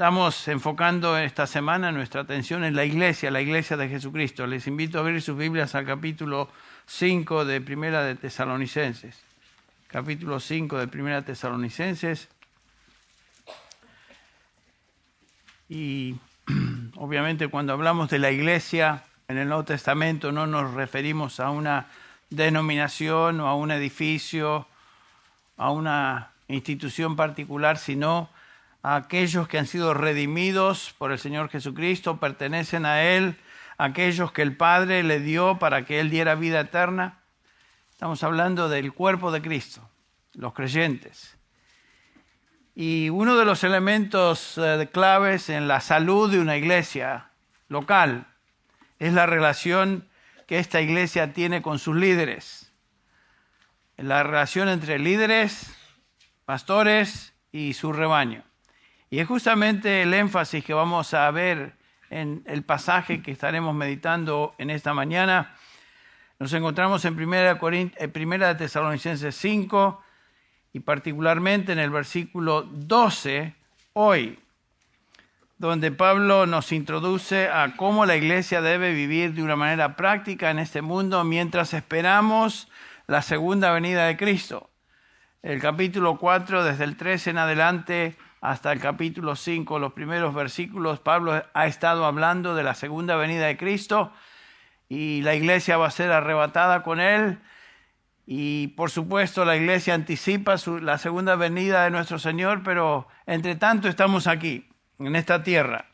Estamos enfocando esta semana nuestra atención en la iglesia de Jesucristo. Les invito a abrir sus Biblias al capítulo 5 de Primera de Tesalonicenses. Capítulo 5 de Primera de Tesalonicenses. Y obviamente cuando hablamos de la iglesia en el Nuevo Testamento no nos referimos a una denominación o a un edificio, a una institución particular, sino a aquellos que han sido redimidos por el Señor Jesucristo, pertenecen a Él, aquellos que el Padre le dio para que Él diera vida eterna. Estamos hablando del cuerpo de Cristo, los creyentes. Y uno de los elementos claves en la salud de una iglesia local es la relación que esta iglesia tiene con sus líderes. La relación entre líderes, pastores y su rebaño. Y es justamente el énfasis que vamos a ver en el pasaje que estaremos meditando en esta mañana. Nos encontramos en Primera de Tesalonicenses 5 y particularmente en el versículo 12 hoy, donde Pablo nos introduce a cómo la iglesia debe vivir de una manera práctica en este mundo mientras esperamos la segunda venida de Cristo. El capítulo 4, desde el 13 en adelante, hasta el capítulo 5, los primeros versículos, Pablo ha estado hablando de la segunda venida de Cristo y la iglesia va a ser arrebatada con Él. Y por supuesto la iglesia anticipa la segunda venida de nuestro Señor, pero entre tanto estamos aquí, en esta tierra.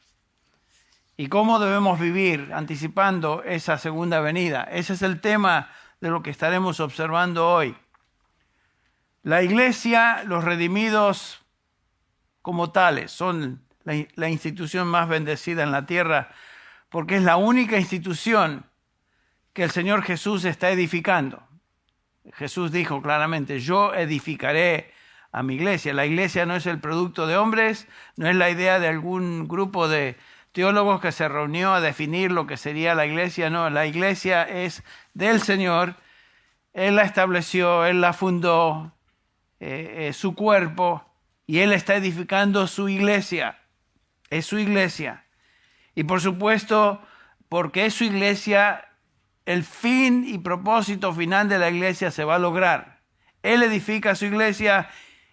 ¿Y cómo debemos vivir anticipando esa segunda venida? Ese es el tema de lo que estaremos observando hoy. La iglesia, los redimidos como tales, son la institución más bendecida en la tierra porque es la única institución que el Señor Jesús está edificando. Jesús dijo claramente, yo edificaré a mi iglesia. La iglesia no es el producto de hombres, no es la idea de algún grupo de teólogos que se reunió a definir lo que sería la iglesia. No, la iglesia es del Señor. Él la estableció, Él la fundó, su cuerpo. Y Él está edificando su iglesia, es su iglesia. Y por supuesto, porque es su iglesia, el fin y propósito final de la iglesia se va a lograr. Él edifica su iglesia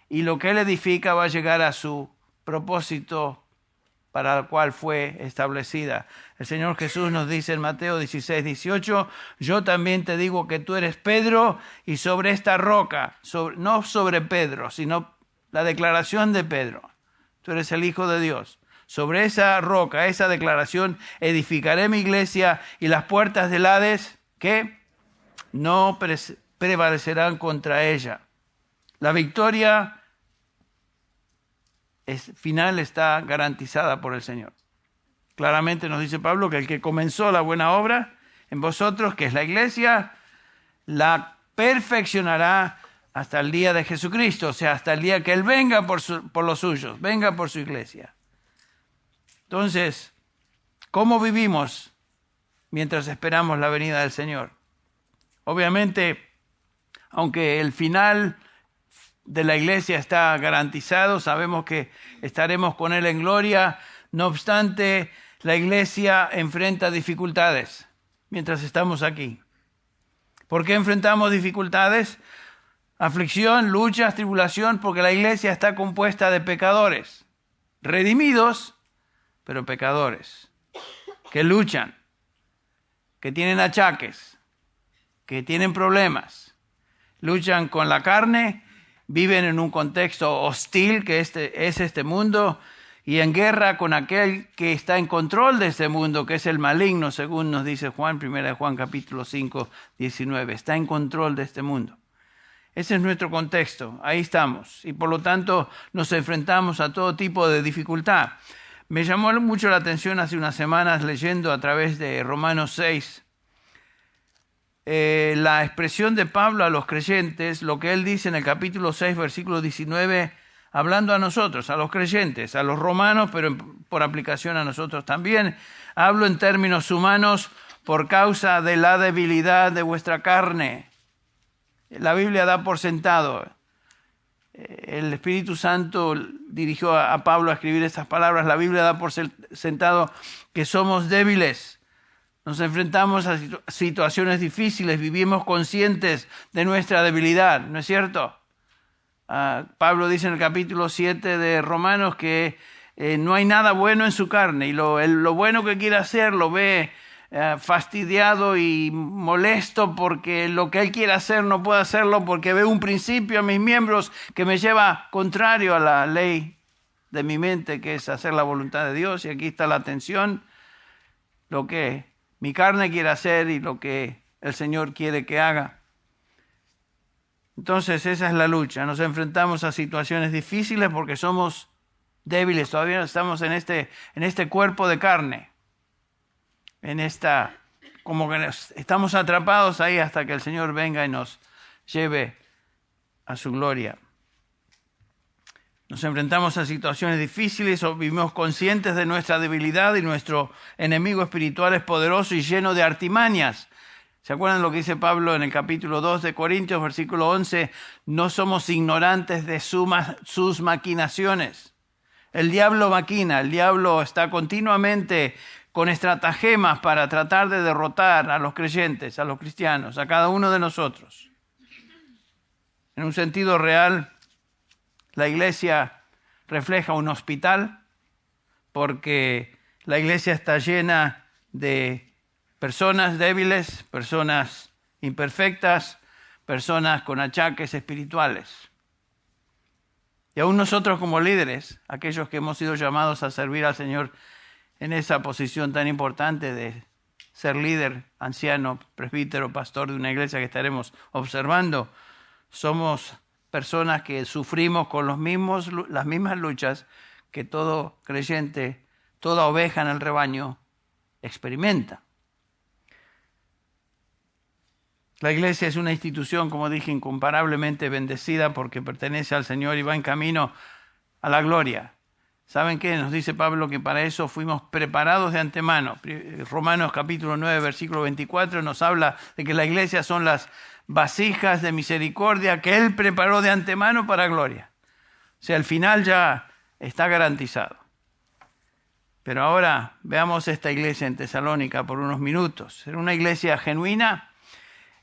y lo que Él edifica va a llegar a su propósito para el cual fue establecida. El Señor Jesús nos dice en Mateo 16, 18, yo también te digo que tú eres Pedro y sobre esta roca, no sobre Pedro, sino la declaración de Pedro. Tú eres el Hijo de Dios. Sobre esa roca, esa declaración, edificaré mi iglesia y las puertas del Hades, ¿qué? No prevalecerán contra ella. La victoria final está garantizada por el Señor. Claramente nos dice Pablo que el que comenzó la buena obra en vosotros, que es la iglesia, la perfeccionará hasta el día de Jesucristo, o sea, hasta el día que Él venga por los suyos, venga por su iglesia. Entonces, ¿cómo vivimos mientras esperamos la venida del Señor? Obviamente, aunque el final de la iglesia está garantizado, sabemos que estaremos con Él en gloria, no obstante, la iglesia enfrenta dificultades mientras estamos aquí. ¿Por qué enfrentamos dificultades? Aflicción, luchas, tribulación, porque la iglesia está compuesta de pecadores, redimidos, pero pecadores, que luchan, que tienen achaques, que tienen problemas, luchan con la carne, viven en un contexto hostil que es este mundo y en guerra con aquel que está en control de este mundo, que es el maligno, según nos dice Juan, 1 Juan capítulo 5, 19, está en control de este mundo. Ese es nuestro contexto, ahí estamos, y por lo tanto nos enfrentamos a todo tipo de dificultad. Me llamó mucho la atención hace unas semanas leyendo a través de Romanos 6 la expresión de Pablo a los creyentes, lo que él dice en el capítulo 6, versículo 19, hablando a nosotros, a los creyentes, a los romanos, pero por aplicación a nosotros también. Hablo en términos humanos por causa de la debilidad de vuestra carne. La Biblia da por sentado el Espíritu Santo dirigió a Pablo a escribir estas palabras. La Biblia da por sentado que somos débiles. Nos enfrentamos a situaciones difíciles, vivimos conscientes de nuestra debilidad, ¿no es cierto? Pablo dice en el capítulo 7 de Romanos que no hay nada bueno en su carne y lo bueno que quiere hacer lo ve fastidiado y molesto porque lo que él quiere hacer no puede hacerlo porque ve un principio en mis miembros que me lleva contrario a la ley de mi mente, que es hacer la voluntad de Dios. Y aquí está la tensión, lo que mi carne quiere hacer y lo que el Señor quiere que haga. Entonces esa es la lucha. Nos enfrentamos a situaciones difíciles porque somos débiles. Todavía estamos en este cuerpo de carne. Como que estamos atrapados ahí hasta que el Señor venga y nos lleve a su gloria. Nos enfrentamos a situaciones difíciles o vivimos conscientes de nuestra debilidad y nuestro enemigo espiritual es poderoso y lleno de artimañas. ¿Se acuerdan lo que dice Pablo en el capítulo 2 de Corintios, versículo 11? No somos ignorantes de sus maquinaciones. El diablo maquina, el diablo está continuamente con estratagemas para tratar de derrotar a los creyentes, a los cristianos, a cada uno de nosotros. En un sentido real, la iglesia refleja un hospital porque la iglesia está llena de personas débiles, personas imperfectas, personas con achaques espirituales. Y aún nosotros como líderes, aquellos que hemos sido llamados a servir al Señor en esa posición tan importante de ser líder, anciano, presbítero, pastor de una iglesia que estaremos observando, somos personas que sufrimos con las mismas luchas que todo creyente, toda oveja en el rebaño experimenta. La iglesia es una institución, como dije, incomparablemente bendecida porque pertenece al Señor y va en camino a la gloria. ¿Saben qué? Nos dice Pablo que para eso fuimos preparados de antemano. Romanos capítulo 9, versículo 24 nos habla de que la iglesia son las vasijas de misericordia que Él preparó de antemano para gloria. O sea, el final ya está garantizado. Pero ahora veamos esta iglesia en Tesalónica por unos minutos. Era una iglesia genuina,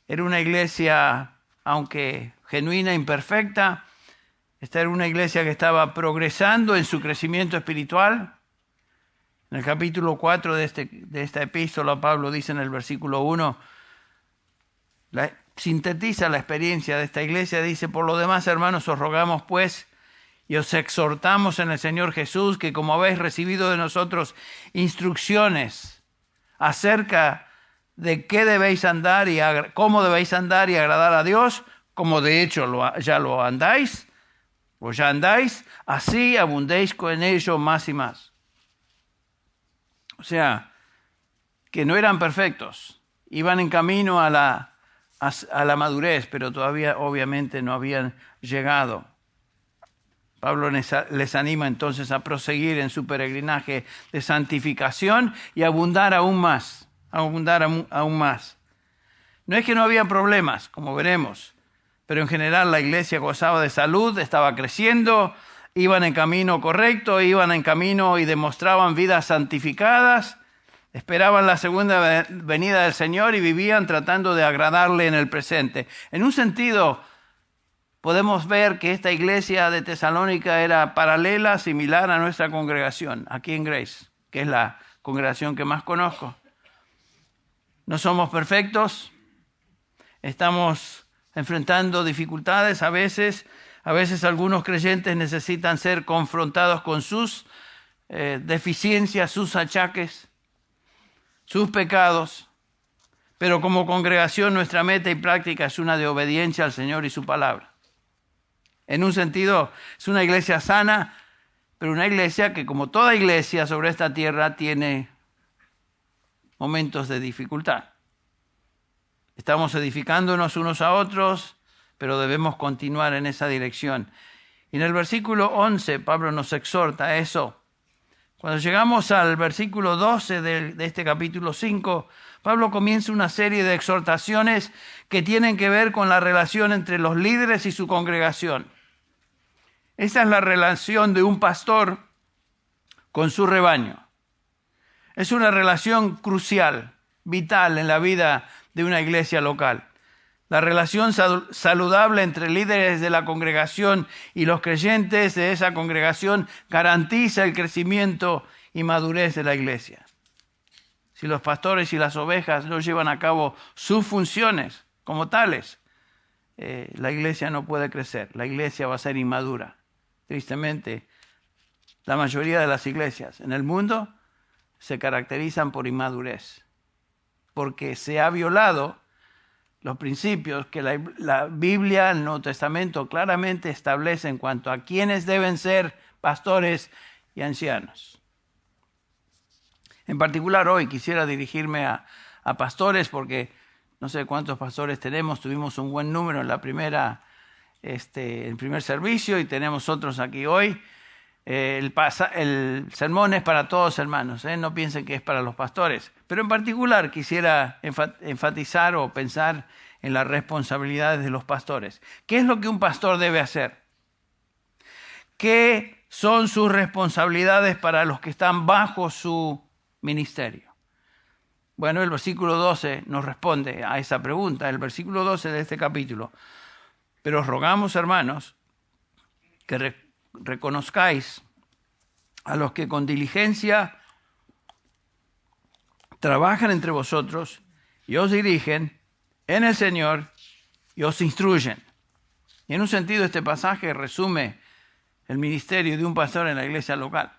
era una iglesia, aunque genuina, imperfecta. Esta era una iglesia que estaba progresando en su crecimiento espiritual. En el capítulo 4 de esta epístola, Pablo dice en el versículo 1, sintetiza la experiencia de esta iglesia, dice: por lo demás, hermanos, os rogamos pues y os exhortamos en el Señor Jesús que como habéis recibido de nosotros instrucciones acerca de qué debéis andar y cómo debéis andar y agradar a Dios, como de hecho ya lo andáis, o ya andáis, así abundéis con ello más y más. O sea, que no eran perfectos, iban en camino a la madurez, pero todavía obviamente no habían llegado. Pablo les anima entonces a proseguir en su peregrinaje de santificación y abundar aún más, aún más. No es que no había problemas, como veremos, pero en general la iglesia gozaba de salud, estaba creciendo, iban en camino correcto, iban en camino y demostraban vidas santificadas, esperaban la segunda venida del Señor y vivían tratando de agradarle en el presente. En un sentido, podemos ver que esta iglesia de Tesalónica era paralela, similar a nuestra congregación, aquí en Grace, que es la congregación que más conozco. No somos perfectos, estamos enfrentando dificultades a veces algunos creyentes necesitan ser confrontados con sus deficiencias, sus achaques, sus pecados, pero como congregación nuestra meta y práctica es una de obediencia al Señor y su palabra. En un sentido es una iglesia sana, pero una iglesia que como toda iglesia sobre esta tierra tiene momentos de dificultad. Estamos edificándonos unos a otros, pero debemos continuar en esa dirección. Y en el versículo 11, Pablo nos exhorta a eso. Cuando llegamos al versículo 12 de este capítulo 5, Pablo comienza una serie de exhortaciones que tienen que ver con la relación entre los líderes y su congregación. Esa es la relación de un pastor con su rebaño. Es una relación crucial, vital en la vida de una iglesia local. La relación saludable entre líderes de la congregación y los creyentes de esa congregación garantiza el crecimiento y madurez de la iglesia. Si los pastores y las ovejas no llevan a cabo sus funciones como tales, la iglesia no puede crecer, la iglesia va a ser inmadura. Tristemente, la mayoría de las iglesias en el mundo se caracterizan por inmadurez, porque se ha violado los principios que la Biblia, el Nuevo Testamento, claramente establece en cuanto a quiénes deben ser pastores y ancianos. En particular hoy quisiera dirigirme a pastores porque no sé cuántos pastores tenemos, tuvimos un buen número en el primer servicio y tenemos otros aquí hoy. El sermón es para todos, hermanos, no piensen que es para los pastores. Pero en particular quisiera enfatizar o pensar en las responsabilidades de los pastores. ¿Qué es lo que un pastor debe hacer? ¿Qué son sus responsabilidades para los que están bajo su ministerio? Bueno, el versículo 12 nos responde a esa pregunta, el versículo 12 de este capítulo. Pero os rogamos, hermanos, que reconozcáis a los que con diligencia trabajan entre vosotros y os dirigen en el Señor y os instruyen. Y en un sentido este pasaje resume el ministerio de un pastor en la iglesia local.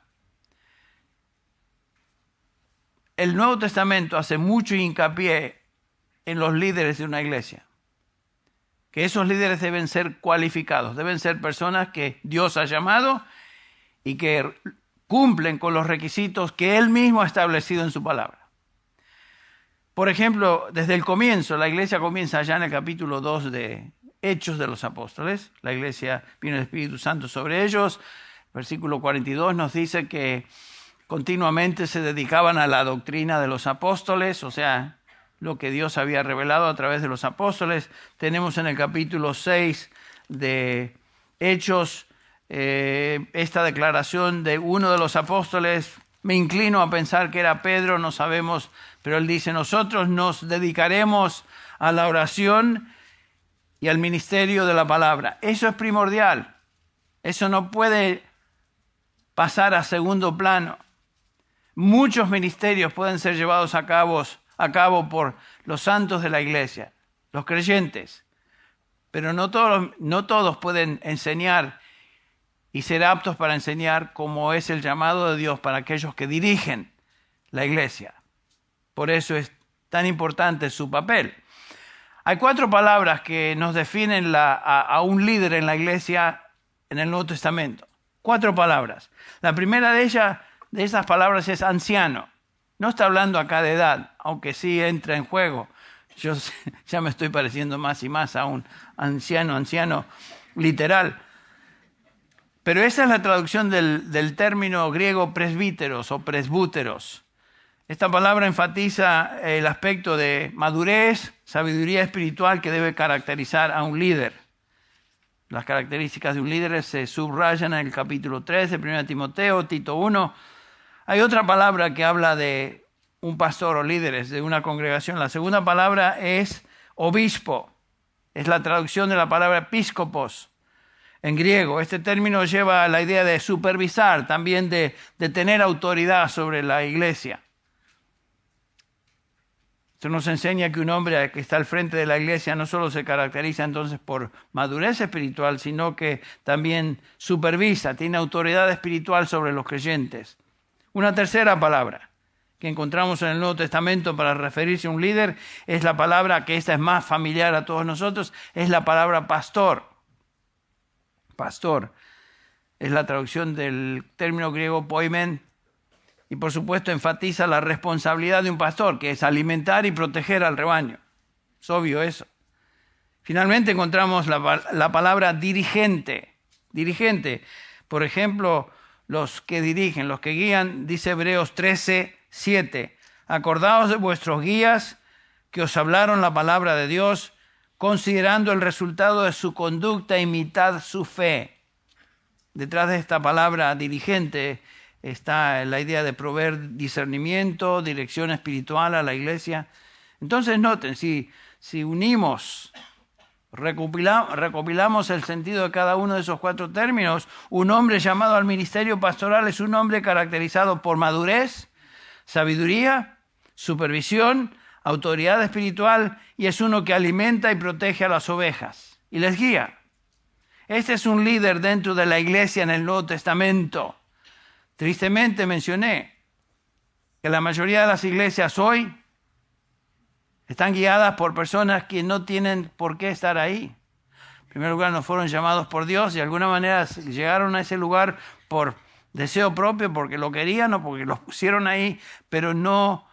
El Nuevo Testamento hace mucho hincapié en los líderes de una iglesia. Que esos líderes deben ser cualificados, deben ser personas que Dios ha llamado y que cumplen con los requisitos que Él mismo ha establecido en su palabra. Por ejemplo, desde el comienzo, la iglesia comienza allá en el capítulo 2 de Hechos de los Apóstoles. La iglesia vino el Espíritu Santo sobre ellos. Versículo 42 nos dice que continuamente se dedicaban a la doctrina de los apóstoles, o sea, lo que Dios había revelado a través de los apóstoles. Tenemos en el capítulo 6 de Hechos esta declaración de uno de los apóstoles. Me inclino a pensar que era Pedro, no sabemos, pero él dice, nosotros nos dedicaremos a la oración y al ministerio de la palabra. Eso es primordial. Eso no puede pasar a segundo plano. Muchos ministerios pueden ser llevados a cabo por los santos de la iglesia, los creyentes, pero no todos pueden enseñar y ser aptos para enseñar como es el llamado de Dios para aquellos que dirigen la iglesia. Por eso es tan importante su papel. Hay 4 palabras que nos definen a un líder en la iglesia en el Nuevo Testamento. 4 palabras. La primera de esas palabras es anciano. No está hablando acá de edad, aunque sí entra en juego. Yo ya me estoy pareciendo más y más a un anciano literal. Pero esa es la traducción del término griego presbíteros o presbúteros. Esta palabra enfatiza el aspecto de madurez, sabiduría espiritual que debe caracterizar a un líder. Las características de un líder se subrayan en el capítulo 3 de 1 Timoteo, Tito 1. Hay otra palabra que habla de un pastor o líderes de una congregación. La segunda palabra es obispo. Es la traducción de la palabra episcopos en griego. Este término lleva la idea de supervisar, también de tener autoridad sobre la iglesia. Esto nos enseña que un hombre que está al frente de la iglesia no solo se caracteriza entonces por madurez espiritual, sino que también supervisa, tiene autoridad espiritual sobre los creyentes. Una tercera palabra que encontramos en el Nuevo Testamento para referirse a un líder es la palabra, que esta es más familiar a todos nosotros, es la palabra pastor. Pastor es la traducción del término griego poimen y por supuesto enfatiza la responsabilidad de un pastor, que es alimentar y proteger al rebaño. Es obvio eso. Finalmente encontramos la palabra dirigente. Dirigente, por ejemplo, los que dirigen, los que guían, dice Hebreos 13:7. Acordaos de vuestros guías que os hablaron la palabra de Dios, considerando el resultado de su conducta, imitad su fe. Detrás de esta palabra dirigente está la idea de proveer discernimiento, dirección espiritual a la iglesia. Entonces noten, si unimos, recopilamos el sentido de cada uno de esos 4 términos, un hombre llamado al ministerio pastoral es un hombre caracterizado por madurez, sabiduría, supervisión, autoridad espiritual, y es uno que alimenta y protege a las ovejas y les guía. Este es un líder dentro de la iglesia en el Nuevo Testamento. Tristemente mencioné que la mayoría de las iglesias hoy están guiadas por personas que no tienen por qué estar ahí. En primer lugar, no fueron llamados por Dios y de alguna manera llegaron a ese lugar por deseo propio, porque lo querían o porque los pusieron ahí, pero no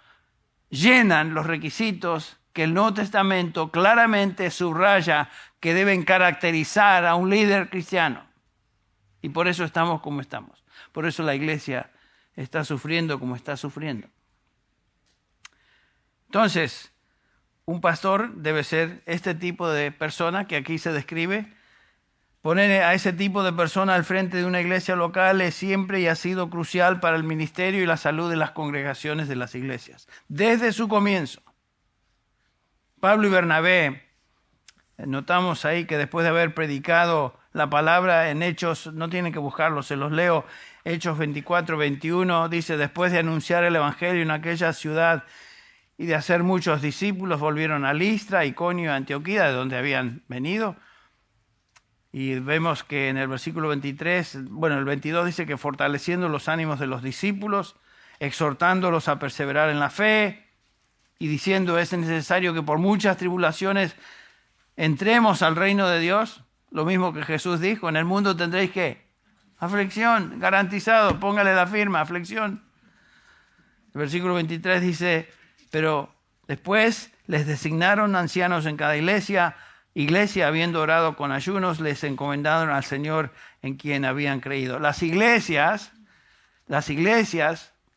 llenan los requisitos que el Nuevo Testamento claramente subraya que deben caracterizar a un líder cristiano. Y por eso estamos como estamos. Por eso la iglesia está sufriendo como está sufriendo. Entonces, un pastor debe ser este tipo de persona que aquí se describe. Poner a ese tipo de persona al frente de una iglesia local es siempre y ha sido crucial para el ministerio y la salud de las congregaciones de las iglesias. Desde su comienzo. Pablo y Bernabé, notamos ahí que después de haber predicado la palabra en Hechos, no tienen que buscarlo, se los leo, Hechos 24, 21, dice, después de anunciar el evangelio en aquella ciudad y de hacer muchos discípulos, volvieron a Listra, Iconio y Antioquía, de donde habían venido. Y vemos que en el versículo 23, el 22 dice que fortaleciendo los ánimos de los discípulos, exhortándolos a perseverar en la fe y diciendo es necesario que por muchas tribulaciones entremos al reino de Dios. Lo mismo que Jesús dijo, en el mundo tendréis ¿qué? Aflicción, garantizado, póngale la firma, aflicción. El versículo 23 dice, pero después les designaron ancianos en cada iglesia, habiendo orado con ayunos, les encomendaron al Señor en quien habían creído. Las iglesias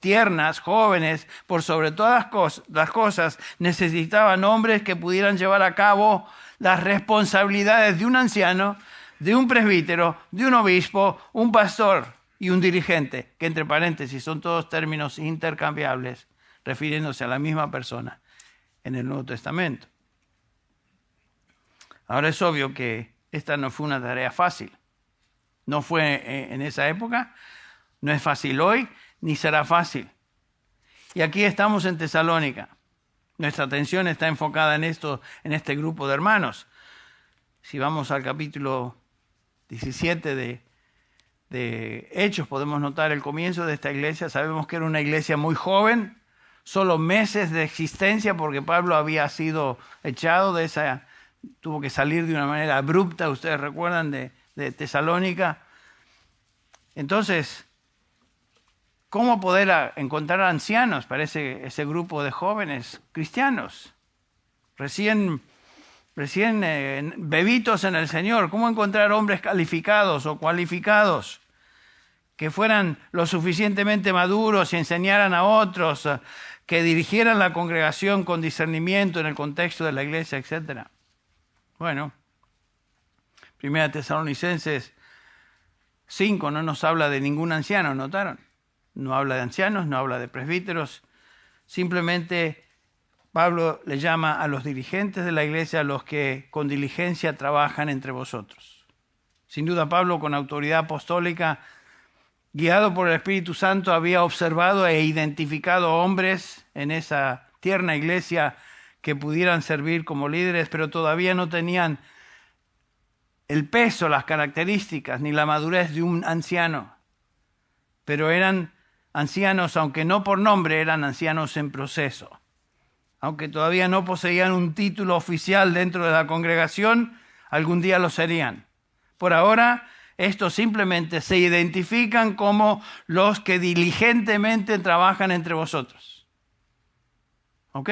tiernas, jóvenes, por sobre todas las cosas, necesitaban hombres que pudieran llevar a cabo las responsabilidades de un anciano, de un presbítero, de un obispo, un pastor y un dirigente, que entre paréntesis son todos términos intercambiables, refiriéndose a la misma persona en el Nuevo Testamento. Ahora es obvio que esta no fue una tarea fácil. No fue en esa época, no es fácil hoy, ni será fácil. Y aquí estamos en Tesalónica. Nuestra atención está enfocada en este grupo de hermanos. Si vamos al capítulo 17 de Hechos, podemos notar el comienzo de esta iglesia. Sabemos que era una iglesia muy joven, solo meses de existencia, porque Pablo había sido echado de esa, tuvo que salir de una manera abrupta, ustedes recuerdan, de Tesalónica. Entonces, ¿cómo poder encontrar ancianos para ese grupo de jóvenes cristianos? Recién bebitos en el Señor. ¿Cómo encontrar hombres calificados o cualificados que fueran lo suficientemente maduros y enseñaran a otros, que dirigieran la congregación con discernimiento en el contexto de la iglesia, etcétera? Bueno, 1 Tesalonicenses 5 no nos habla de ningún anciano, ¿notaron? No habla de ancianos, no habla de presbíteros. Simplemente Pablo le llama a los dirigentes de la iglesia, a los que con diligencia trabajan entre vosotros. Sin duda Pablo, con autoridad apostólica, guiado por el Espíritu Santo, había observado e identificado hombres en esa tierna iglesia que pudieran servir como líderes, pero todavía no tenían el peso, las características ni la madurez de un anciano. Pero eran ancianos, aunque no por nombre, eran ancianos en proceso. Aunque todavía no poseían un título oficial dentro de la congregación, algún día lo serían. Por ahora, estos simplemente se identifican como los que diligentemente trabajan entre vosotros. ¿Ok?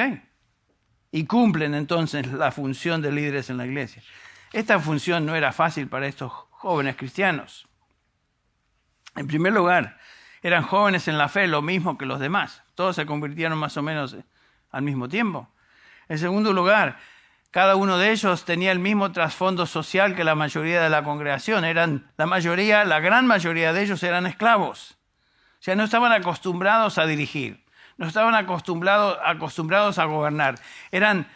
Y cumplen entonces la función de líderes en la iglesia. Esta función no era fácil para estos jóvenes cristianos. En primer lugar, eran jóvenes en la fe, lo mismo que los demás. Todos se convirtieron más o menos al mismo tiempo. En segundo lugar, Cada uno de ellos tenía el mismo trasfondo social que la mayoría de la congregación. La gran mayoría de ellos eran esclavos. O sea, no estaban acostumbrados a dirigir, no estaban acostumbrados a gobernar. Eran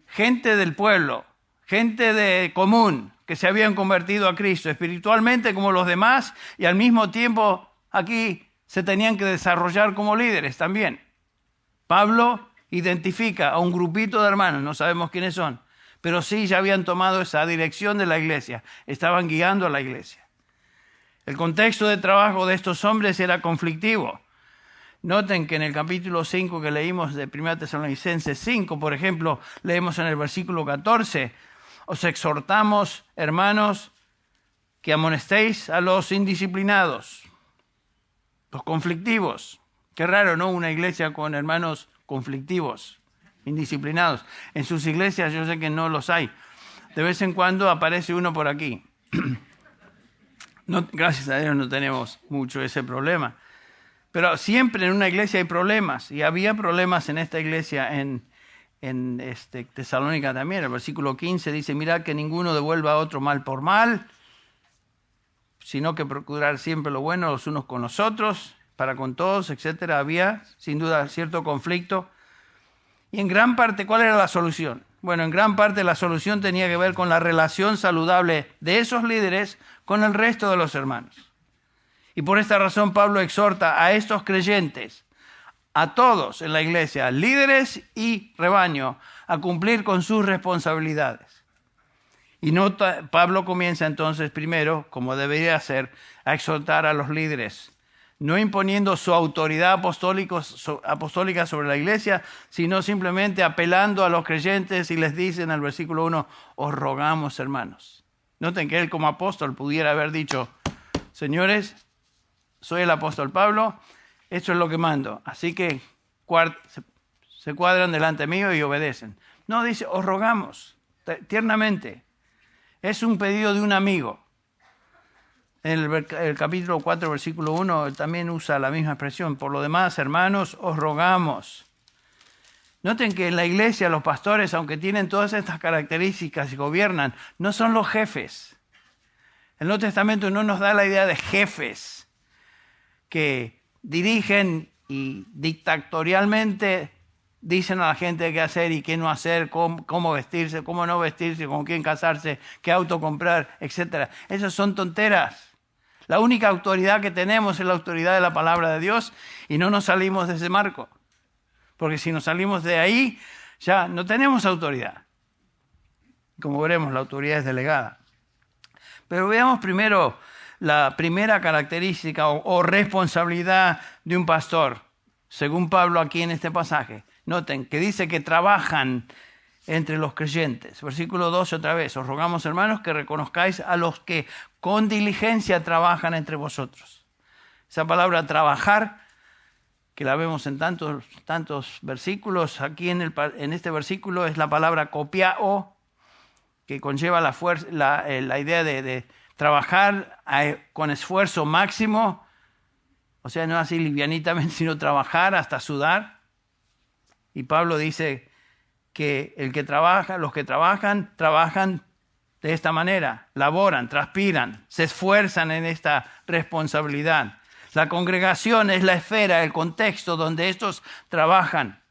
gente del pueblo, gente común, que se habían convertido a Cristo espiritualmente como los demás, y al mismo tiempo aquí se tenían que desarrollar como líderes también. Pablo identifica a un grupito de hermanos, no sabemos quiénes son, pero sí ya habían tomado esa dirección de la iglesia, estaban guiando a la iglesia. El contexto de trabajo de estos hombres era conflictivo. Noten que en el capítulo 5 que leímos de 1 Tesalonicenses 5, por ejemplo, leemos en el versículo 14, os exhortamos, hermanos, que amonestéis a los indisciplinados, los conflictivos. Qué raro, ¿no? Una iglesia con hermanos conflictivos, indisciplinados. En sus iglesias yo sé que no los hay. De vez en cuando aparece uno por aquí. No, gracias a Dios no tenemos mucho ese problema. Pero siempre en una iglesia hay problemas. Y había problemas en esta iglesia en Tesalónica también. El versículo 15 dice, mirad que ninguno devuelva a otro mal por mal, sino que procurar siempre lo bueno los unos con los otros, para con todos, etc. Había sin duda cierto conflicto. Y en gran parte, ¿cuál era la solución? Bueno, en gran parte la solución tenía que ver con la relación saludable de esos líderes con el resto de los hermanos. Y por esta razón Pablo exhorta a estos creyentes, a todos en la iglesia, líderes y rebaño, a cumplir con sus responsabilidades. Y Pablo comienza entonces primero, como debería hacer, a exhortar a los líderes, no imponiendo su autoridad apostólica sobre la iglesia, sino simplemente apelando a los creyentes y les dice en el versículo 1, os rogamos, hermanos. Noten que él como apóstol pudiera haber dicho, señores, soy el apóstol Pablo, esto es lo que mando, así que se cuadran delante mío y obedecen. No, dice, os rogamos, tiernamente. Es un pedido de un amigo. En el capítulo 4, versículo 1, también usa la misma expresión. Por lo demás, hermanos, os rogamos. Noten que en la iglesia los pastores, aunque tienen todas estas características y gobiernan, no son los jefes. El Nuevo Testamento no nos da la idea de jefes que dirigen y dictatorialmente dicen a la gente qué hacer y qué no hacer, cómo vestirse, cómo no vestirse, con quién casarse, qué auto comprar, etc. Esas son tonteras. La única autoridad que tenemos es la autoridad de la palabra de Dios y no nos salimos de ese marco. Porque si nos salimos de ahí, ya no tenemos autoridad. Como veremos, la autoridad es delegada. Pero veamos primero la primera característica o responsabilidad de un pastor, según Pablo aquí en este pasaje. Noten que dice que trabajan entre los creyentes. Versículo 12 otra vez. Os rogamos, hermanos, que reconozcáis a los que con diligencia trabajan entre vosotros. Esa palabra trabajar, que la vemos en tantos versículos, aquí en este versículo es la palabra kopiao, que conlleva la idea de trabajar con esfuerzo máximo, o sea, no así livianitamente, sino trabajar hasta sudar. Y Pablo dice que los que trabajan de esta manera, laboran, transpiran, se esfuerzan en esta responsabilidad. La congregación es la esfera, el contexto donde estos trabajan.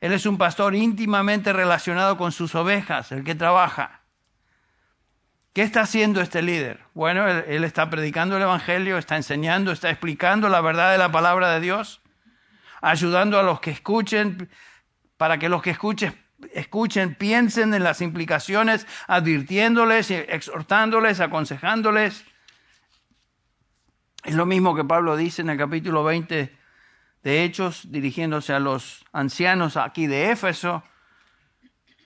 Él es un pastor íntimamente relacionado con sus ovejas, el que trabaja. ¿Qué está haciendo este líder? Bueno, él está predicando el evangelio, está enseñando, está explicando la verdad de la palabra de Dios, ayudando a los que escuchen, para que los que escuchen, piensen en las implicaciones, advirtiéndoles, exhortándoles, aconsejándoles. Es lo mismo que Pablo dice en el capítulo 20 de Hechos, dirigiéndose a los ancianos aquí de Éfeso.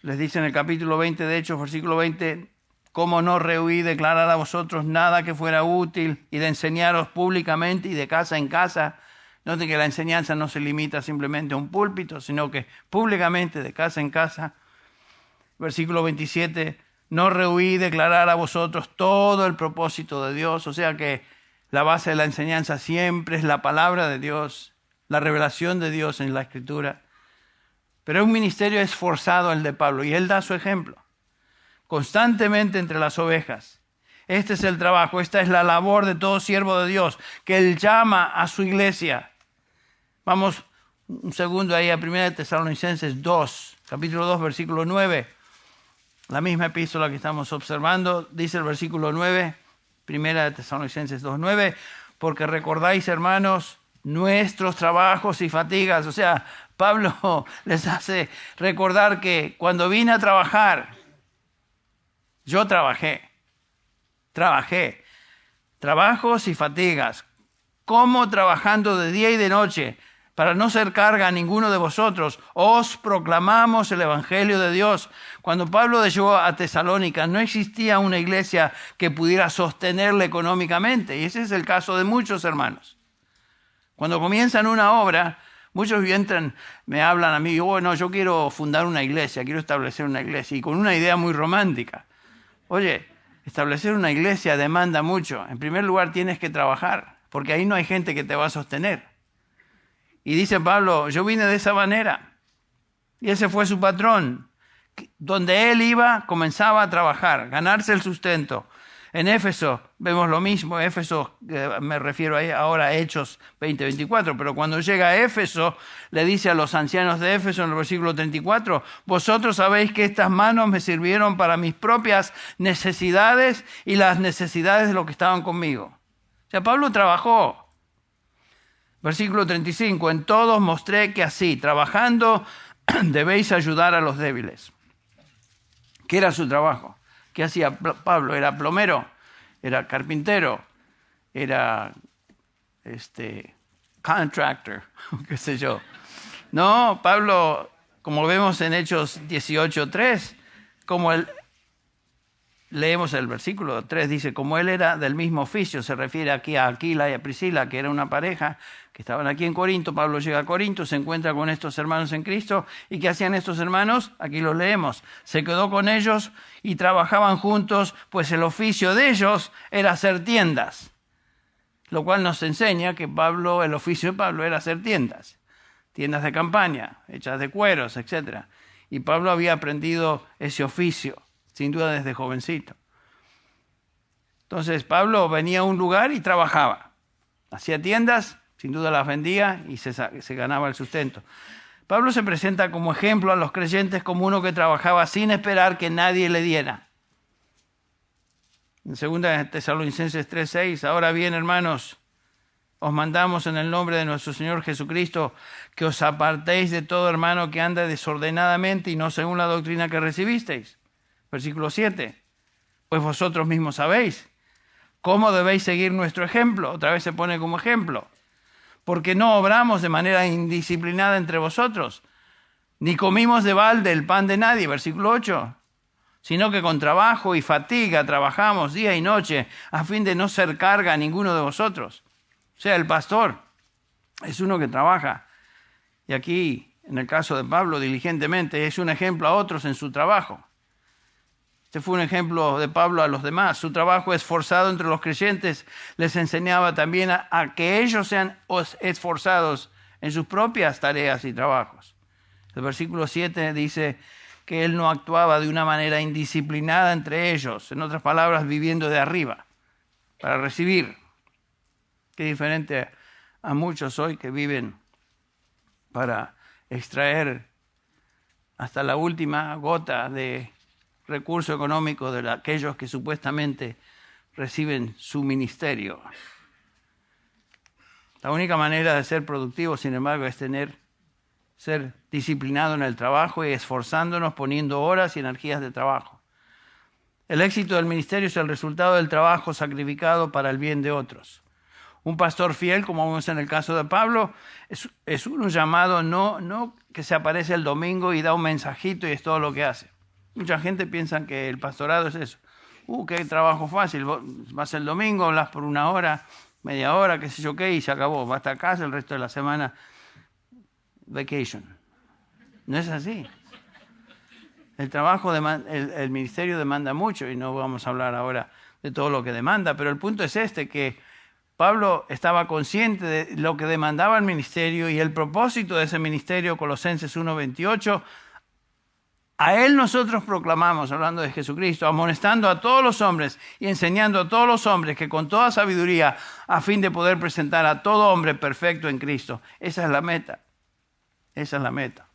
Les dice en el capítulo 20 de Hechos, versículo 20, ¿cómo no rehuí declarar a vosotros nada que fuera útil y de enseñaros públicamente y de casa en casa? Noten que la enseñanza no se limita simplemente a un púlpito, sino que públicamente, de casa en casa. Versículo 27, no rehuí declarar a vosotros todo el propósito de Dios. O sea que la base de la enseñanza siempre es la palabra de Dios, la revelación de Dios en la Escritura. Pero es un ministerio esforzado el de Pablo, y él da su ejemplo. Constantemente entre las ovejas. Este es el trabajo, esta es la labor de todo siervo de Dios, que él llama a su iglesia. Vamos un segundo ahí a 1 Tesalonicenses 2, capítulo 2, versículo 9. La misma epístola que estamos observando, dice el versículo 9, 1 Tesalonicenses 2, 9, porque recordáis, hermanos, nuestros trabajos y fatigas. O sea, Pablo les hace recordar que cuando vine a trabajar, yo trabajé. Trabajos y fatigas, como trabajando de día y de noche, para no ser carga a ninguno de vosotros, os proclamamos el Evangelio de Dios. Cuando Pablo llegó a Tesalónica, no existía una iglesia que pudiera sostenerle económicamente, y ese es el caso de muchos hermanos. Cuando comienzan una obra, muchos entran, me hablan a mí, bueno, yo quiero fundar una iglesia, quiero establecer una iglesia, y con una idea muy romántica. Oye, establecer una iglesia demanda mucho. En primer lugar, tienes que trabajar, porque ahí no hay gente que te va a sostener. Y dice Pablo, yo vine de esa manera. Y ese fue su patrón. Donde él iba, comenzaba a trabajar, ganarse el sustento. En Éfeso vemos lo mismo. Éfeso, me refiero ahora a Hechos 20-24. Pero cuando llega a Éfeso, le dice a los ancianos de Éfeso en el versículo 34, vosotros sabéis que estas manos me sirvieron para mis propias necesidades y las necesidades de los que estaban conmigo. O sea, Pablo trabajó. Versículo 35, en todos mostré que así, trabajando, debéis ayudar a los débiles. ¿Qué era su trabajo? ¿Qué hacía Pablo? ¿Era plomero? ¿Era carpintero? ¿Era contractor? ¿Qué sé yo? No, Pablo, como vemos en Hechos 18:3, como él, leemos el versículo 3, dice, como él era del mismo oficio, se refiere aquí a Aquila y a Priscila, que era una pareja que estaban aquí en Corinto. Pablo llega a Corinto, se encuentra con estos hermanos en Cristo. ¿Y qué hacían estos hermanos? Aquí los leemos. Se quedó con ellos y trabajaban juntos, pues el oficio de ellos era hacer tiendas. Lo cual nos enseña que el oficio de Pablo era hacer tiendas de campaña, hechas de cueros, etc. Y Pablo había aprendido ese oficio, sin duda desde jovencito. Entonces Pablo venía a un lugar y trabajaba. Hacía tiendas, sin duda las vendía y se ganaba el sustento. Pablo se presenta como ejemplo a los creyentes como uno que trabajaba sin esperar que nadie le diera. En 2 Tesalonicenses 3:6, ahora bien, hermanos, os mandamos en el nombre de nuestro Señor Jesucristo que os apartéis de todo hermano que anda desordenadamente y no según la doctrina que recibisteis. Versículo 7, pues vosotros mismos sabéis cómo debéis seguir nuestro ejemplo. Otra vez se pone como ejemplo. Porque no obramos de manera indisciplinada entre vosotros, ni comimos de balde el pan de nadie, versículo 8, sino que con trabajo y fatiga trabajamos día y noche a fin de no ser carga a ninguno de vosotros. O sea, el pastor es uno que trabaja. Y aquí, en el caso de Pablo, diligentemente, es un ejemplo a otros en su trabajo. Este fue un ejemplo de Pablo a los demás. Su trabajo esforzado entre los creyentes les enseñaba también a que ellos sean esforzados en sus propias tareas y trabajos. El versículo 7 dice que él no actuaba de una manera indisciplinada entre ellos, en otras palabras, viviendo de arriba, para recibir. Qué diferente a muchos hoy que viven para extraer hasta la última gota de recurso económico de aquellos que supuestamente reciben su ministerio. La única manera de ser productivo, sin embargo, es ser disciplinado en el trabajo y esforzándonos, poniendo horas y energías de trabajo. El éxito del ministerio es el resultado del trabajo sacrificado para el bien de otros. Un pastor fiel, como vemos en el caso de Pablo, es uno llamado no que se aparece el domingo y da un mensajito y es todo lo que hace. Mucha gente piensa que el pastorado es eso. Qué trabajo fácil. Vas el domingo, hablas por una hora, media hora, qué sé yo qué, y se acabó. Vas a casa el resto de la semana, vacation. No es así. El trabajo, el ministerio demanda mucho y no vamos a hablar ahora de todo lo que demanda, pero el punto es que Pablo estaba consciente de lo que demandaba el ministerio y el propósito de ese ministerio, Colosenses 1:28. A él nosotros proclamamos, hablando de Jesucristo, amonestando a todos los hombres y enseñando a todos los hombres que con toda sabiduría, a fin de poder presentar a todo hombre perfecto en Cristo. Esa es la meta. Esa es la meta.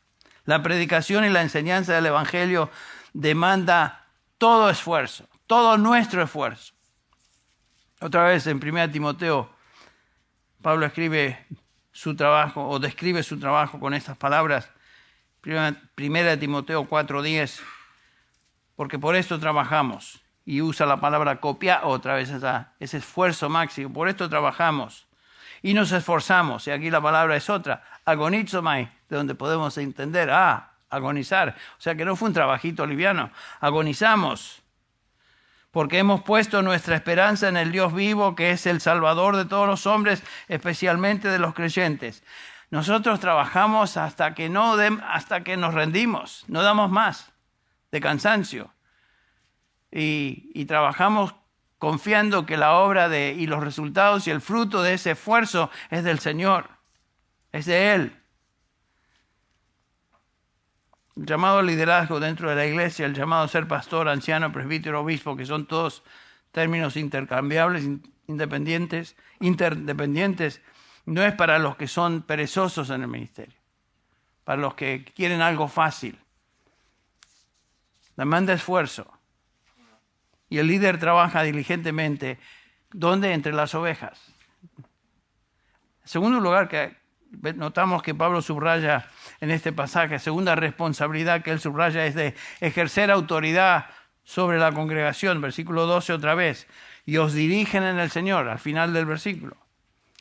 La predicación y la enseñanza del Evangelio demanda todo esfuerzo, todo nuestro esfuerzo. Otra vez en 1 Timoteo, Pablo escribe su trabajo o describe su trabajo con estas palabras. 1 Timoteo 4:10, porque por esto trabajamos, y usa la palabra copiar otra vez, ese esfuerzo máximo, por esto trabajamos y nos esforzamos, y aquí la palabra es otra, agonizomai, de donde podemos entender, agonizar, o sea que no fue un trabajito liviano, agonizamos, porque hemos puesto nuestra esperanza en el Dios vivo, que es el Salvador de todos los hombres, especialmente de los creyentes. Nosotros trabajamos hasta que nos rendimos, no damos más de cansancio. Y trabajamos confiando que la obra y los resultados y el fruto de ese esfuerzo es del Señor, es de Él. El llamado liderazgo dentro de la iglesia, el llamado ser pastor, anciano, presbítero, obispo, que son todos términos intercambiables, interdependientes, no es para los que son perezosos en el ministerio, para los que quieren algo fácil. Demanda esfuerzo. Y el líder trabaja diligentemente. ¿Dónde? Entre las ovejas. En segundo lugar, que notamos que Pablo subraya en este pasaje, segunda responsabilidad que él subraya es de ejercer autoridad sobre la congregación. Versículo 12 otra vez. Y os dirigen en el Señor, al final del versículo.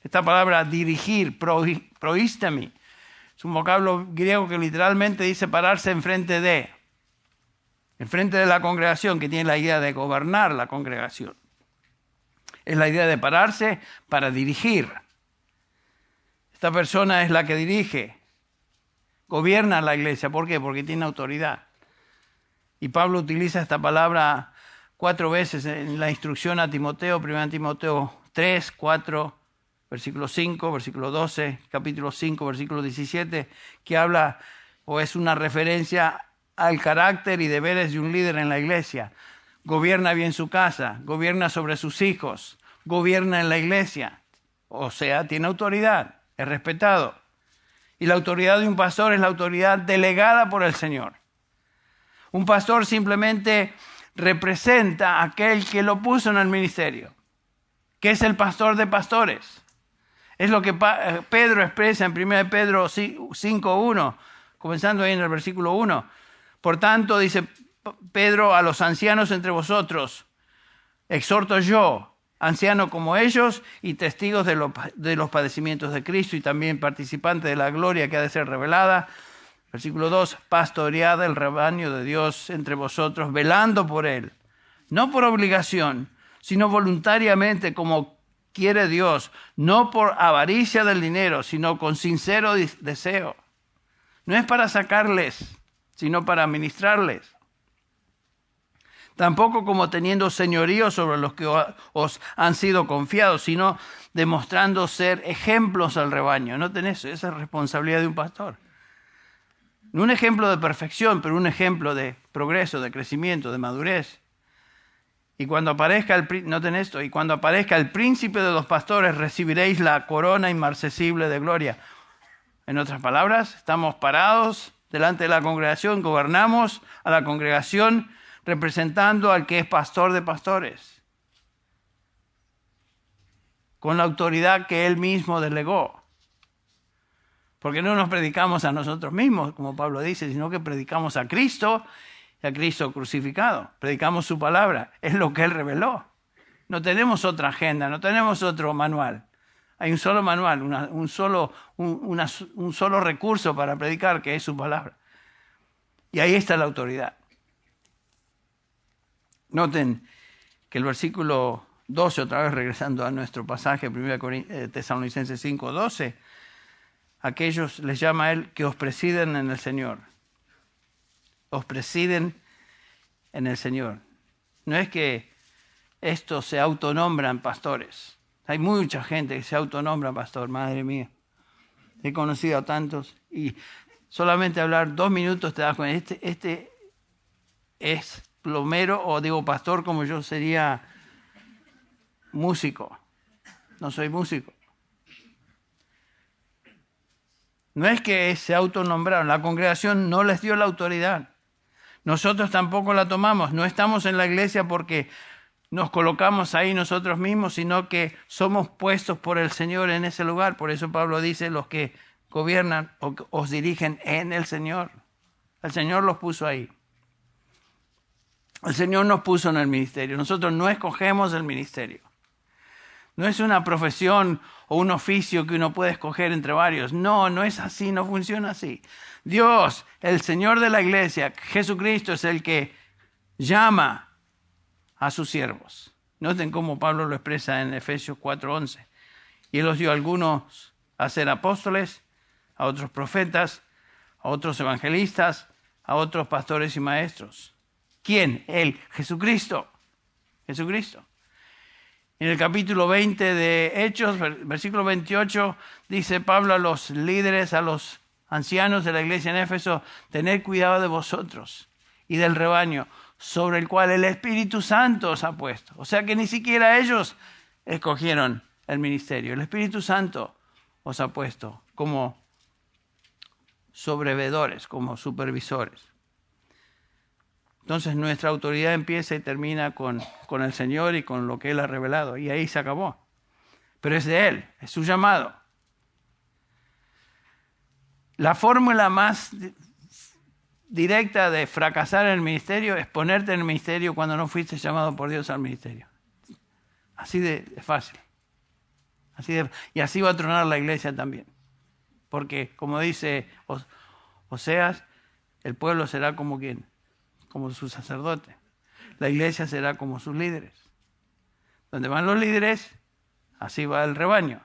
Esta palabra dirigir, proistemi, es un vocablo griego que literalmente dice pararse enfrente de la congregación, que tiene la idea de gobernar la congregación. Es la idea de pararse para dirigir. Esta persona es la que dirige, gobierna la iglesia. ¿Por qué? Porque tiene autoridad. Y Pablo utiliza esta palabra 4 veces en la instrucción a Timoteo, 1 Timoteo 3, 4, versículo 5, versículo 12, capítulo 5, versículo 17, que habla o es una referencia al carácter y deberes de un líder en la iglesia. Gobierna bien su casa, gobierna sobre sus hijos, gobierna en la iglesia. O sea, tiene autoridad, es respetado. Y la autoridad de un pastor es la autoridad delegada por el Señor. Un pastor simplemente representa a aquel que lo puso en el ministerio, que es el pastor de pastores. Es lo que Pedro expresa en 1 Pedro 5:1, comenzando ahí en el versículo 1. Por tanto, dice Pedro, a los ancianos entre vosotros, exhorto yo, anciano como ellos y testigos de los padecimientos de Cristo y también participantes de la gloria que ha de ser revelada. Versículo 2, pastoread el rebaño de Dios entre vosotros, velando por él, no por obligación, sino voluntariamente como quiere Dios, no por avaricia del dinero, sino con sincero deseo. No es para sacarles, sino para ministrarles. Tampoco como teniendo señorío sobre los que os han sido confiados, sino demostrando ser ejemplos al rebaño. Noten eso, esa es responsabilidad de un pastor. No un ejemplo de perfección, pero un ejemplo de progreso, de crecimiento, de madurez. Y cuando aparezca el príncipe de los pastores, recibiréis la corona inmarcesible de gloria. En otras palabras, estamos parados delante de la congregación, gobernamos a la congregación representando al que es pastor de pastores, con la autoridad que él mismo delegó. Porque no nos predicamos a nosotros mismos, como Pablo dice, sino que predicamos a Cristo y a Cristo crucificado. Predicamos su palabra, es lo que él reveló. No tenemos otra agenda, no tenemos otro manual. Hay un solo manual, un solo recurso para predicar, que es su palabra. Y ahí está la autoridad. Noten que el versículo 12, otra vez regresando a nuestro pasaje, 1 Tesalonicenses 5:12, aquellos les llama a él que os presiden en el Señor. Os presiden en el Señor. No es que estos se autonombran pastores. Hay mucha gente que se autonombra pastor, madre mía. He conocido a tantos y solamente hablar 2 minutos te das cuenta, este es plomero o digo pastor como yo sería músico. No soy músico. No es que se autonombraron, la congregación no les dio la autoridad. Nosotros tampoco la tomamos. No estamos en la iglesia porque nos colocamos ahí nosotros mismos, sino que somos puestos por el Señor en ese lugar. Por eso Pablo dice, los que gobiernan o os dirigen en el Señor. El Señor los puso ahí. El Señor nos puso en el ministerio. Nosotros no escogemos el ministerio. No es una profesión o un oficio que uno puede escoger entre varios. No, no es así, no funciona así. Dios, el Señor de la iglesia, Jesucristo, es el que llama a sus siervos. Noten cómo Pablo lo expresa en Efesios 4:11. Y Él los dio a algunos a ser apóstoles, a otros profetas, a otros evangelistas, a otros pastores y maestros. ¿Quién? Él, Jesucristo. Jesucristo. En el capítulo 20 de Hechos, versículo 28, dice Pablo a los líderes, a los ancianos de la iglesia en Éfeso, tened cuidado de vosotros y del rebaño sobre el cual el Espíritu Santo os ha puesto. O sea que ni siquiera ellos escogieron el ministerio. El Espíritu Santo os ha puesto como sobrevedores, como supervisores. Entonces nuestra autoridad empieza y termina con el Señor y con lo que Él ha revelado. Y ahí se acabó. Pero es de Él, es su llamado. La fórmula más directa de fracasar en el ministerio es ponerte en el ministerio cuando no fuiste llamado por Dios al ministerio. Así de fácil. Y así va a tronar la iglesia también. Porque, como dice Oseas, el pueblo será como ¿quién? Como su sacerdote. La iglesia será como sus líderes. Donde van los líderes, así va el rebaño.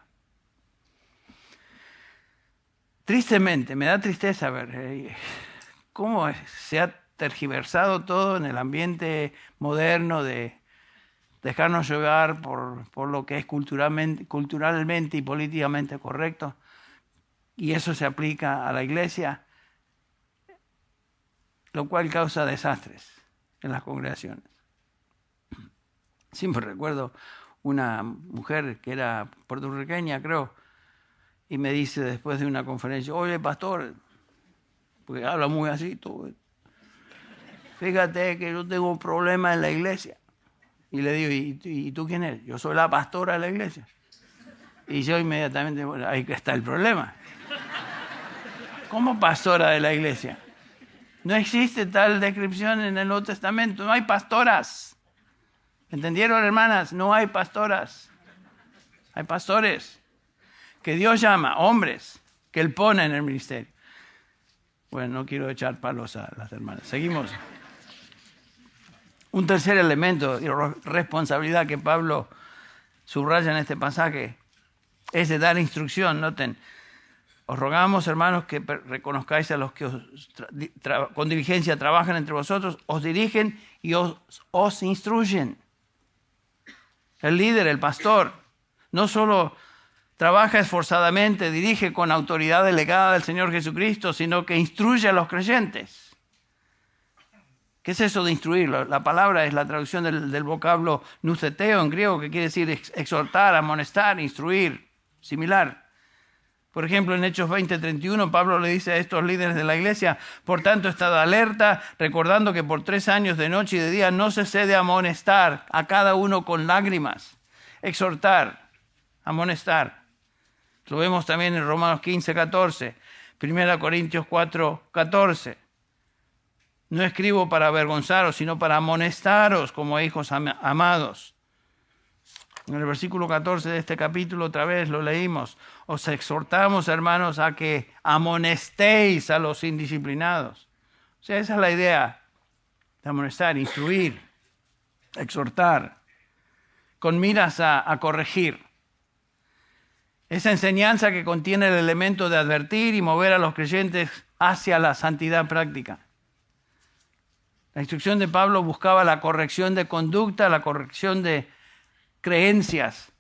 Tristemente, me da tristeza ver cómo se ha tergiversado todo en el ambiente moderno de dejarnos llevar por lo que es culturalmente y políticamente correcto. Y eso se aplica a la iglesia, lo cual causa desastres en las congregaciones. Siempre recuerdo una mujer que era puertorriqueña, creo, y me dice después de una conferencia, oye, pastor, porque habla muy así, todo, fíjate que yo tengo un problema en la iglesia. Y le digo, ¿y tú quién eres? Yo soy la pastora de la iglesia. Y yo inmediatamente, bueno, ahí está el problema. ¿Cómo pastora de la iglesia? No existe tal descripción en el Nuevo Testamento. No hay pastoras. ¿Entendieron, hermanas? No hay pastoras. Hay pastores que Dios llama, hombres, que Él pone en el ministerio. Bueno, no quiero echar palos a las hermanas. Seguimos. Un tercer elemento de responsabilidad que Pablo subraya en este pasaje es de dar instrucción. Noten, os rogamos, hermanos, que reconozcáis a los que con diligencia trabajan entre vosotros, os dirigen y os instruyen. El líder, el pastor, no solo trabaja esforzadamente, dirige con autoridad delegada del Señor Jesucristo, sino que instruye a los creyentes. ¿Qué es eso de instruir? La palabra es la traducción del vocablo nuseteo en griego, que quiere decir exhortar, amonestar, instruir, similar. Por ejemplo, en Hechos 20:31, Pablo le dice a estos líderes de la iglesia, por tanto, estad alerta, recordando que por 3 años de noche y de día no cesé de amonestar a cada uno con lágrimas. Exhortar, amonestar. Lo vemos también en Romanos 15:14, 1 Corintios 4:14. No escribo para avergonzaros, sino para amonestaros como hijos amados. En el versículo 14 de este capítulo, otra vez lo leímos. Os exhortamos, hermanos, a que amonestéis a los indisciplinados. O sea, esa es la idea de amonestar, instruir, exhortar, con miras a corregir. Esa enseñanza que contiene el elemento de advertir y mover a los creyentes hacia la santidad práctica. La instrucción de Pablo buscaba la corrección de conducta, la corrección de creencias,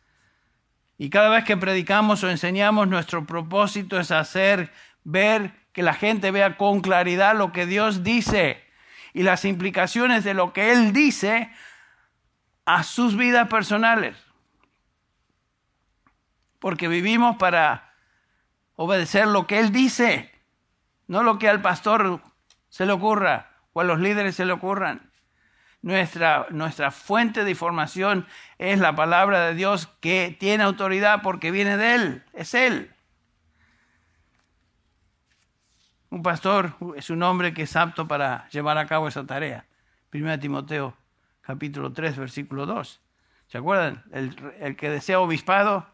Y cada vez que predicamos o enseñamos, nuestro propósito es hacer ver, que la gente vea con claridad lo que Dios dice y las implicaciones de lo que Él dice a sus vidas personales. Porque vivimos para obedecer lo que Él dice, no lo que al pastor se le ocurra o a los líderes se le ocurran. Nuestra fuente de información es la palabra de Dios, que tiene autoridad porque viene de Él, es Él. Un pastor es un hombre que es apto para llevar a cabo esa tarea. 1 Timoteo capítulo 3, versículo 2. ¿Se acuerdan? El que desea obispado,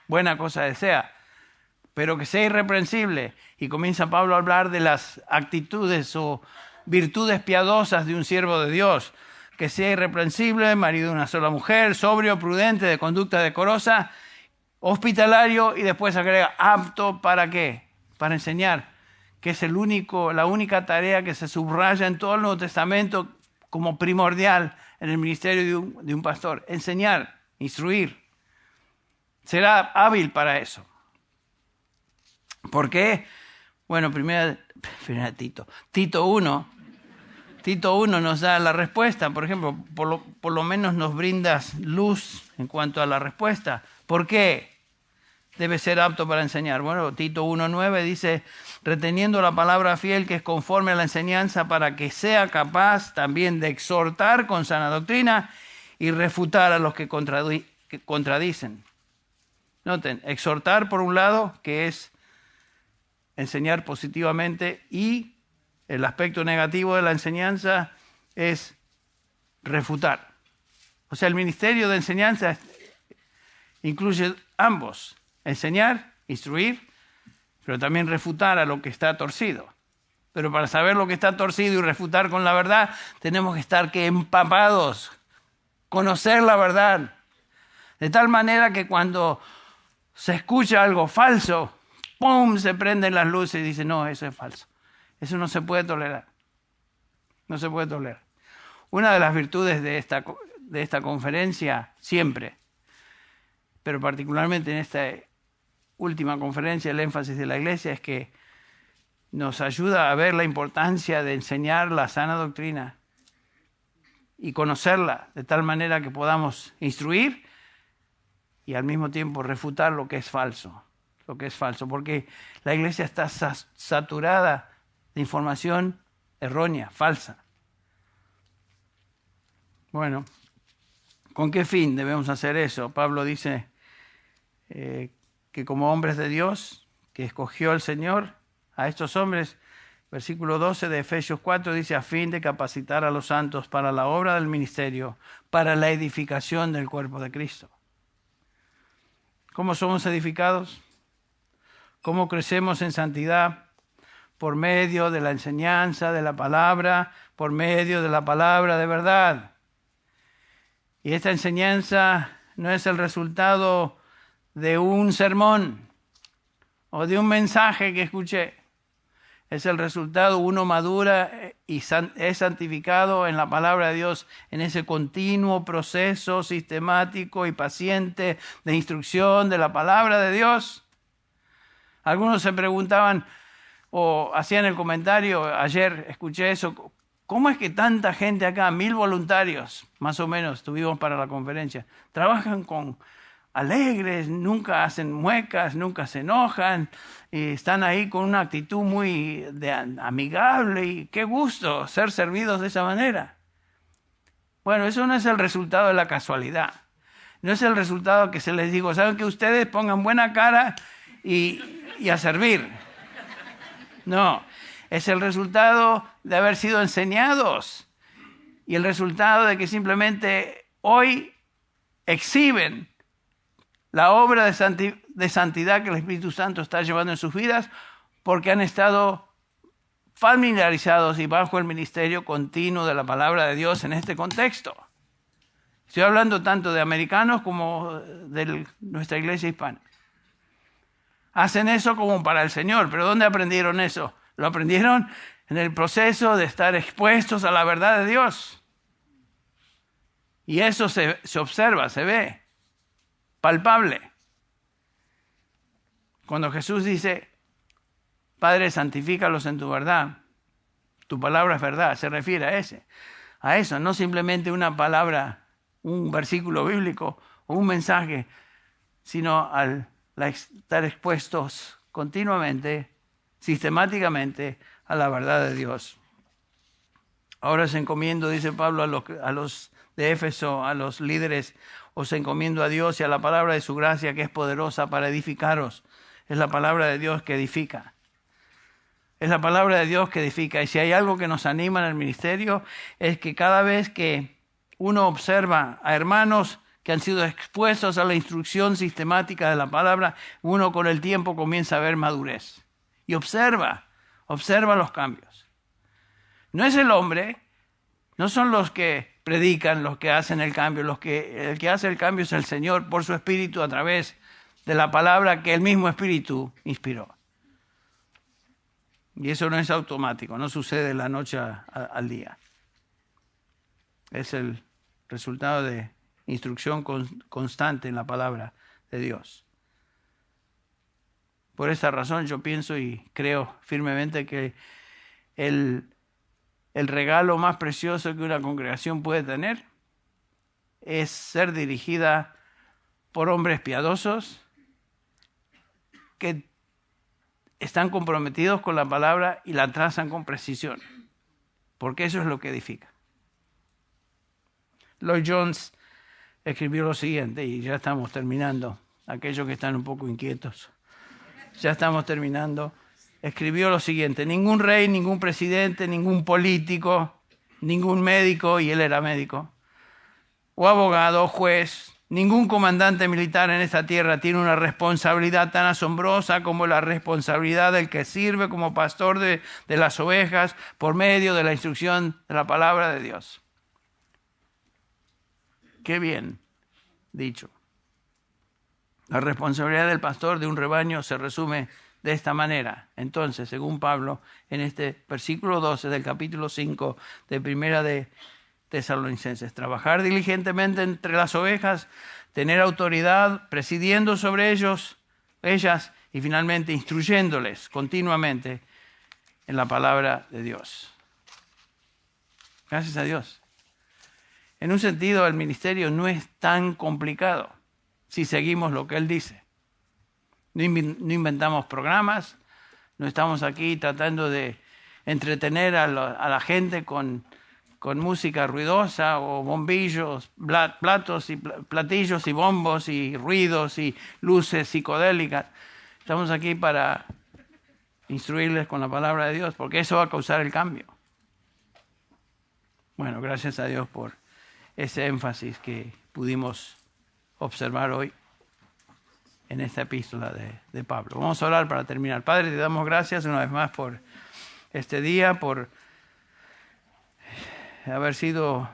buena cosa desea, pero que sea irreprensible. Y comienza Pablo a hablar de las actitudes o virtudes piadosas de un siervo de Dios. Que sea irreprensible, marido de una sola mujer, sobrio, prudente, de conducta decorosa, hospitalario, y después agrega apto ¿para qué? Para enseñar, que es la única tarea que se subraya en todo el Nuevo Testamento como primordial en el ministerio de un pastor. Enseñar, instruir. Será hábil para eso. ¿Por qué? Bueno, primero Tito 1. Tito 1 nos da la respuesta, por ejemplo, por lo menos nos brindas luz en cuanto a la respuesta. ¿Por qué debe ser apto para enseñar? Bueno, Tito 1:9 dice, reteniendo la palabra fiel que es conforme a la enseñanza, para que sea capaz también de exhortar con sana doctrina y refutar a los que contradicen. Noten, exhortar por un lado, que es enseñar positivamente, y el aspecto negativo de la enseñanza es refutar. O sea, el ministerio de enseñanza incluye ambos. Enseñar, instruir, pero también refutar a lo que está torcido. Pero para saber lo que está torcido y refutar con la verdad, tenemos que estar empapados, conocer la verdad. De tal manera que cuando se escucha algo falso, ¡pum!, se prenden las luces y dicen, no, eso es falso. Eso no se puede tolerar. No se puede tolerar. Una de las virtudes de esta conferencia, siempre, pero particularmente en esta última conferencia, el énfasis de la iglesia, es que nos ayuda a ver la importancia de enseñar la sana doctrina y conocerla de tal manera que podamos instruir y al mismo tiempo refutar lo que es falso. Lo que es falso, porque la iglesia está saturada de información errónea, falsa. Bueno, ¿con qué fin debemos hacer eso? Pablo dice que como hombres de Dios, que escogió el Señor a estos hombres, versículo 12 de Efesios 4 dice, a fin de capacitar a los santos para la obra del ministerio, para la edificación del cuerpo de Cristo. ¿Cómo somos edificados? ¿Cómo crecemos en santidad? Por medio de la enseñanza de la palabra, por medio de la palabra de verdad. Y esta enseñanza no es el resultado de un sermón o de un mensaje que escuché. Es el resultado, uno madura y es santificado en la palabra de Dios, en ese continuo proceso sistemático y paciente de instrucción de la palabra de Dios. Algunos se preguntaban o hacían el comentario, ayer escuché eso, ¿cómo es que tanta gente acá, 1000 voluntarios más o menos tuvimos para la conferencia, trabajan con alegres, nunca hacen muecas, nunca se enojan, y están ahí con una actitud muy amigable, y qué gusto ser servidos de esa manera? Bueno, eso no es el resultado de la casualidad, no es el resultado que se les digo, saben que ustedes pongan buena cara y a servir. No, es el resultado de haber sido enseñados y el resultado de que simplemente hoy exhiben la obra de santidad que el Espíritu Santo está llevando en sus vidas porque han estado familiarizados y bajo el ministerio continuo de la palabra de Dios en este contexto. Estoy hablando tanto de americanos como de nuestra iglesia hispana. Hacen eso como para el Señor, pero ¿dónde aprendieron eso? Lo aprendieron en el proceso de estar expuestos a la verdad de Dios. Y eso se observa, se ve, palpable. Cuando Jesús dice, Padre, santifícalos en tu verdad, tu palabra es verdad, se refiere a eso, no simplemente una palabra, un versículo bíblico o un mensaje, sino al estar expuestos continuamente, sistemáticamente, a la verdad de Dios. Ahora os encomiendo, dice Pablo a los de Éfeso, a los líderes, os encomiendo a Dios y a la palabra de su gracia que es poderosa para edificaros. Es la palabra de Dios que edifica. Es la palabra de Dios que edifica. Y si hay algo que nos anima en el ministerio, es que cada vez que uno observa a hermanos que han sido expuestos a la instrucción sistemática de la palabra, uno con el tiempo comienza a ver madurez. Y observa los cambios. No es el hombre, no son los que predican los que hacen el cambio, el que hace el cambio es el Señor por su Espíritu a través de la palabra que el mismo Espíritu inspiró. Y eso no es automático, no sucede de la noche al día. Es el resultado de instrucción constante en la palabra de Dios. Por esa razón yo pienso y creo firmemente que el regalo más precioso que una congregación puede tener es ser dirigida por hombres piadosos que están comprometidos con la palabra y la trazan con precisión, porque eso es lo que edifica. Lloyd Jones escribió lo siguiente, y ya estamos terminando, aquellos que están un poco inquietos, ya estamos terminando. Escribió lo siguiente: ningún rey, ningún presidente, ningún político, ningún médico, y él era médico, o abogado, o juez, ningún comandante militar en esta tierra tiene una responsabilidad tan asombrosa como la responsabilidad del que sirve como pastor de las ovejas por medio de la instrucción de la palabra de Dios. Qué bien dicho. La responsabilidad del pastor de un rebaño se resume de esta manera. Entonces, según Pablo, en este versículo 12 del capítulo 5 de Primera de Tesalonicenses, trabajar diligentemente entre las ovejas, tener autoridad, presidiendo sobre ellas, y finalmente instruyéndoles continuamente en la palabra de Dios. Gracias a Dios. En un sentido, el ministerio no es tan complicado si seguimos lo que Él dice. No inventamos programas, no estamos aquí tratando de entretener a la gente con música ruidosa o bombillos, platos y platillos y bombos y ruidos y luces psicodélicas. Estamos aquí para instruirles con la palabra de Dios, porque eso va a causar el cambio. Bueno, gracias a Dios por ese énfasis que pudimos observar hoy en esta epístola de Pablo. Vamos a orar para terminar. Padre, te damos gracias una vez más por este día, por haber sido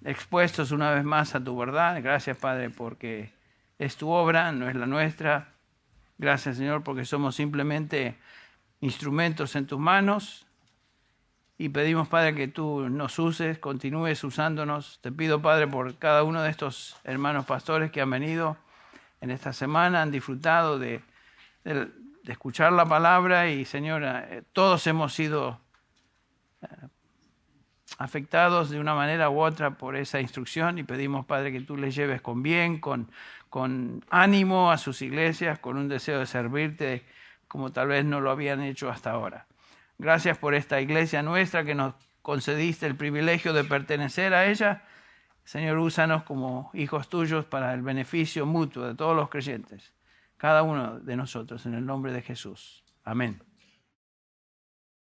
expuestos una vez más a tu verdad. Gracias, Padre, porque es tu obra, no es la nuestra. Gracias, Señor, porque somos simplemente instrumentos en tus manos. Y pedimos, Padre, que tú nos uses, continúes usándonos. Te pido, Padre, por cada uno de estos hermanos pastores que han venido en esta semana, han disfrutado de escuchar la palabra. Y, Señor, todos hemos sido afectados de una manera u otra por esa instrucción. Y pedimos, Padre, que tú les lleves con bien, con ánimo a sus iglesias, con un deseo de servirte como tal vez no lo habían hecho hasta ahora. Gracias por esta iglesia nuestra que nos concediste el privilegio de pertenecer a ella. Señor, úsanos como hijos tuyos para el beneficio mutuo de todos los creyentes, cada uno de nosotros, en el nombre de Jesús. Amén.